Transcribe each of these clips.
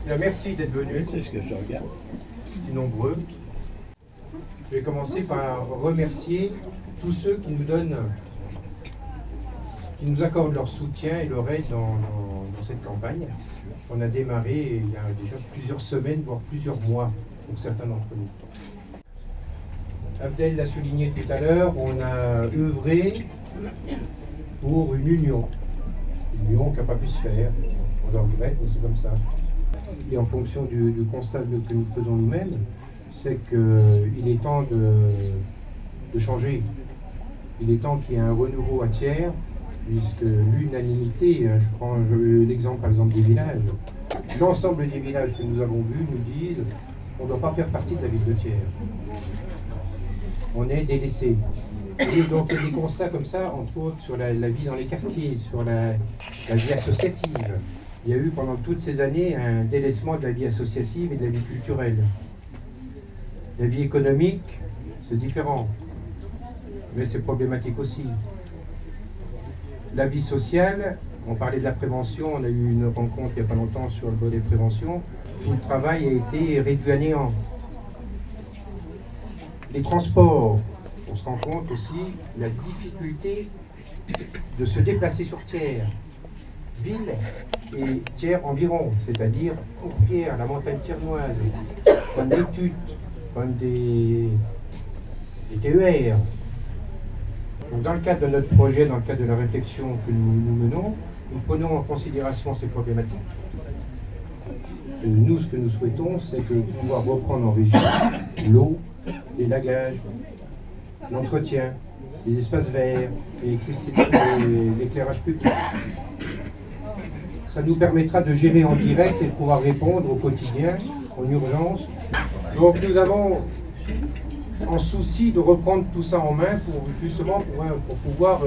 Bien, merci d'être venus. C'est ce que je regarde. Si nombreux. Je vais commencer par remercier tous ceux qui nous accordent leur soutien et leur aide dans cette campagne. On a démarré il y a déjà plusieurs semaines, voire plusieurs mois pour certains d'entre nous. Abdel l'a souligné tout à l'heure, on a œuvré pour une union qui n'a pas pu se faire. On le regrette, mais c'est comme ça. Et en fonction du constat que nous faisons nous-mêmes, c'est qu'il est temps de changer. Il est temps qu'il y ait un renouveau à tiers, puisque l'unanimité, je prends l'exemple par exemple des villages, l'ensemble des villages que nous avons vus nous disent qu'on ne doit pas faire partie de la ville de Thiers. On est délaissé. Et donc il y a des constats comme ça, entre autres sur la vie dans les quartiers, sur la vie associative. Il y a eu pendant toutes ces années un délaissement de la vie associative et de la vie culturelle. La vie économique, c'est différent, mais c'est problématique aussi. La vie sociale, on parlait de la prévention, on a eu une rencontre il n'y a pas longtemps sur le volet prévention, tout le travail a été réduit à néant. Les transports, on se rend compte aussi la difficulté de se déplacer sur Thiers, ville et Thiers environ, c'est-à-dire Courpierre, la montagne thiernoise, comme des TUT, comme des TER. Donc dans le cadre de notre projet, dans le cadre de la réflexion que nous menons, nous prenons en considération ces problématiques. Et nous, ce que nous souhaitons, c'est que pouvoir reprendre en régie l'eau, les lagages, l'entretien, les espaces verts, l'éclairage public. Ça nous permettra de gérer en direct et de pouvoir répondre au quotidien, en urgence. Donc nous avons en souci de reprendre tout ça en main pour justement pour pouvoir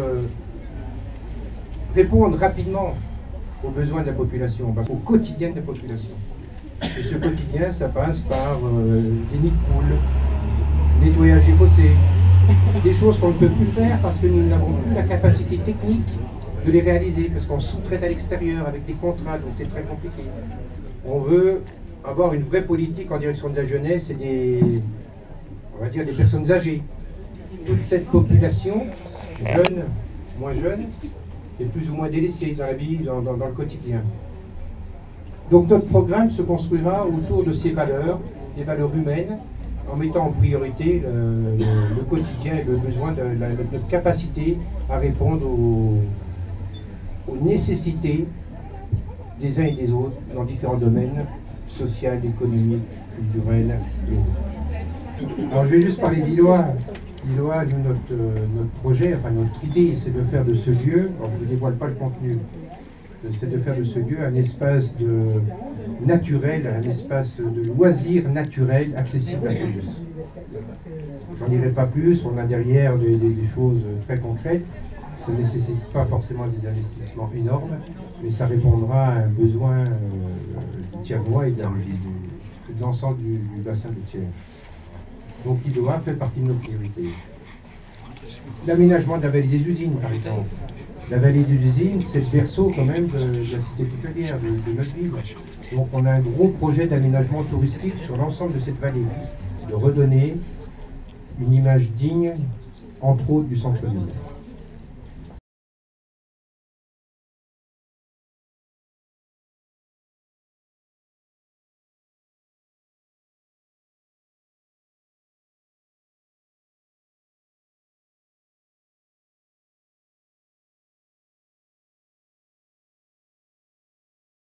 répondre rapidement aux besoins de la population, au quotidien de la population. Et ce quotidien, ça passe par des nids de poules, nettoyage des fossés, des choses qu'on ne peut plus faire parce que nous n'avons plus la capacité technique de les réaliser, parce qu'on sous-traite à l'extérieur avec des contrats, donc c'est très compliqué. On veut avoir une vraie politique en direction de la jeunesse et on va dire des personnes âgées. Toute cette population, jeune, moins jeune, est plus ou moins délaissée dans la vie, dans le quotidien. Donc notre programme se construira autour de ces valeurs, des valeurs humaines, en mettant en priorité le quotidien et le besoin de notre capacité à répondre aux nécessités des uns et des autres dans différents domaines, social, économique, culturel et autres. Alors je vais juste parler d'Iloa. Iloa, notre projet, enfin notre idée, c'est de faire de ce lieu, alors je ne dévoile pas le contenu, c'est de faire de ce lieu un espace naturel, un espace de loisirs naturel accessible à tous. J'en dirai pas plus, on a derrière des choses très concrètes, ça ne nécessite pas forcément des investissements énormes, mais ça répondra à un besoin thiernois et de l'ensemble du bassin de Thiers. Donc Iloa fait partie de nos priorités. L'aménagement de la vallée des usines, par exemple. La vallée des usines, c'est le berceau quand même de la cité pétrolière, de notre ville. Donc on a un gros projet d'aménagement touristique sur l'ensemble de cette vallée, de redonner une image digne, entre autres, du centre-ville.